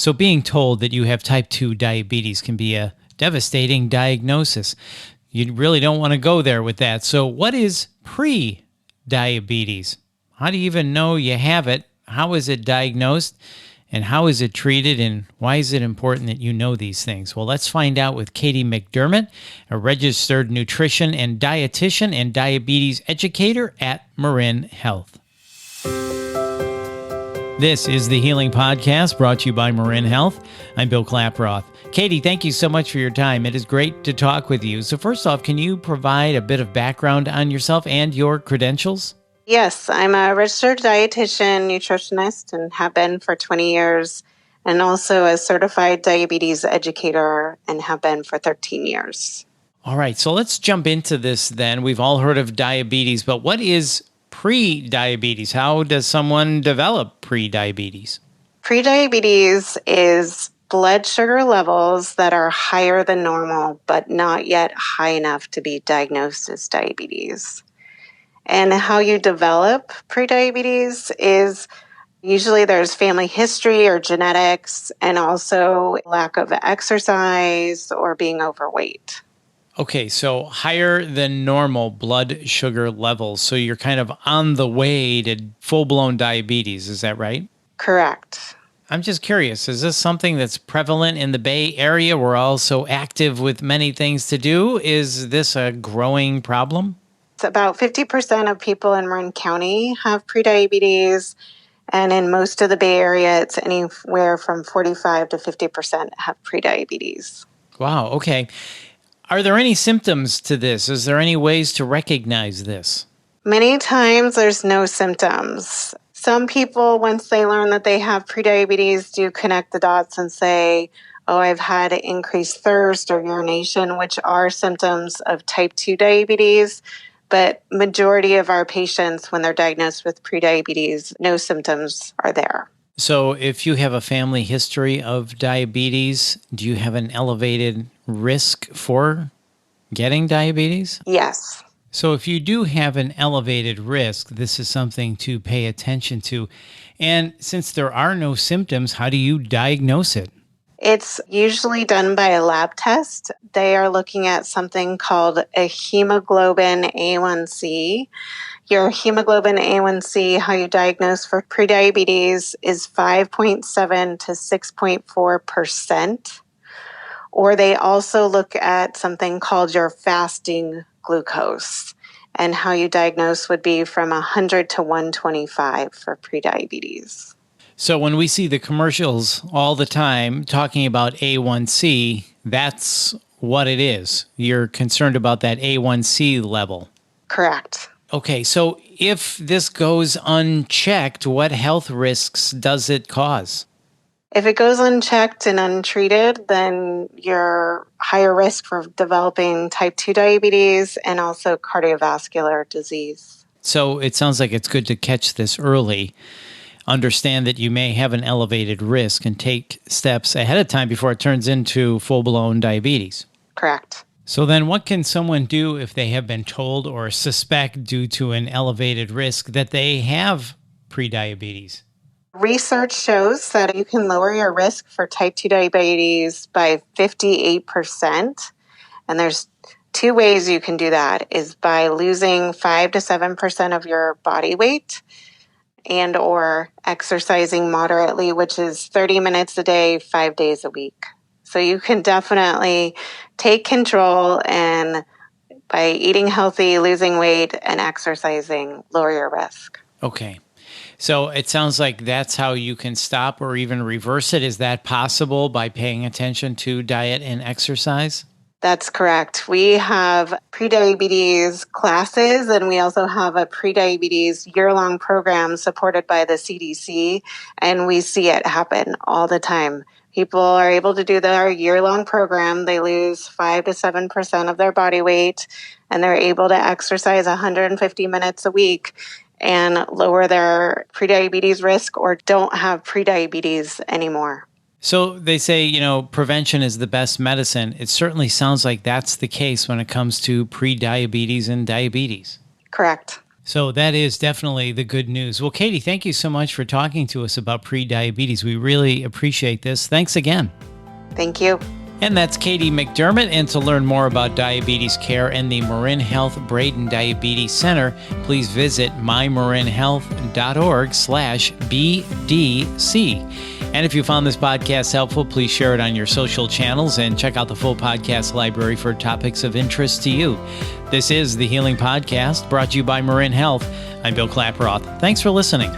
So being told that you have type 2 diabetes can be a devastating diagnosis. You really don't want to go there with that. So what is pre-diabetes? How do you even know you have it? How is it diagnosed? And how is it treated? And why is it important that you know these things? Well, let's find out with Katy McDermott, a registered nutrition and dietitian and diabetes educator at MarinHealth. This is the Healing Podcast brought to you by MarinHealth. I'm Bill Klaproth. Katy, thank you so much for your time. It is great to talk with you. So first off, can you provide a bit of background on yourself and your credentials? Yes, I'm a registered dietitian, nutritionist, and have been for 20 years, and also a certified diabetes educator and have been for 13 years. All right, so let's jump into this then. We've all heard of diabetes, but what is pre-diabetes? How does someone develop pre-diabetes? Pre-diabetes is blood sugar levels that are higher than normal, but not yet high enough to be diagnosed as diabetes. And how you develop prediabetes is usually there's family history or genetics, and also lack of exercise or being overweight. Okay, so higher than normal blood sugar levels. So you're kind of on the way to full-blown diabetes. Is that right? Correct. I'm just curious, is this something that's prevalent in the Bay Area? We're all so active with many things to do. Is this a growing problem? It's about 50% of people in Marin County have prediabetes, and in most of the Bay Area, it's anywhere from 45 to 50% have prediabetes. Wow, okay. Are there any symptoms to this? Is there any ways to recognize this? Many times there's no symptoms. Some people, once they learn that they have prediabetes, do connect the dots and say, oh, I've had increased thirst or urination, which are symptoms of type 2 diabetes. But majority of our patients, when they're diagnosed with prediabetes, no symptoms are there. So if you have a family history of diabetes, do you have an elevated risk for getting diabetes? Yes. So if you do have an elevated risk, this is something to pay attention to. And since there are no symptoms, how do you diagnose it? It's usually done by a lab test. They are looking at something called a hemoglobin A1C. Your hemoglobin A1C, how you diagnose for prediabetes, is 5.7 to 6.4%. Or they also look at something called your fasting glucose. And how you diagnose would be from 100 to 125 for prediabetes. So when we see the commercials all the time talking about A1C, that's what it is. You're concerned about that A1C level. Correct. Okay, so if this goes unchecked, what health risks does it cause? If it goes unchecked and untreated, then you're higher risk for developing type 2 diabetes and also cardiovascular disease. So it sounds like it's good to catch this early. Understand that you may have an elevated risk and take steps ahead of time before it turns into full-blown diabetes. Correct. So then what can someone do if they have been told or suspect due to an elevated risk that they have prediabetes? Research shows that you can lower your risk for type 2 diabetes by 58%. And there's two ways you can do that is by losing 5 to 7% of your body weight and or exercising moderately, which is 30 minutes a day, 5 days a week. So you can definitely take control and by eating healthy, losing weight, and exercising, lower your risk. Okay. So it sounds like that's how you can stop or even reverse it. Is that possible by paying attention to diet and exercise? That's correct. We have prediabetes classes, and we also have a prediabetes year-long program supported by the CDC, and we see it happen all the time. People are able to do their year-long program. They lose 5 to 7% of their body weight, and they're able to exercise 150 minutes a week and lower their prediabetes risk or don't have prediabetes anymore. So they say, prevention is the best medicine. It certainly sounds like that's the case when it comes to prediabetes and diabetes. Correct. So that is definitely the good news. Well, Katy, thank you so much for talking to us about prediabetes. We really appreciate this. Thanks again. Thank you. And that's Katy McDermott. And to learn more about diabetes care and the MarinHealth Braden Diabetes Center, please visit mymarinhealth.org/BDC. And if you found this podcast helpful, please share it on your social channels and check out the full podcast library for topics of interest to you. This is the Healing Podcast, brought to you by Marin Health. I'm Bill Klaproth. Thanks for listening.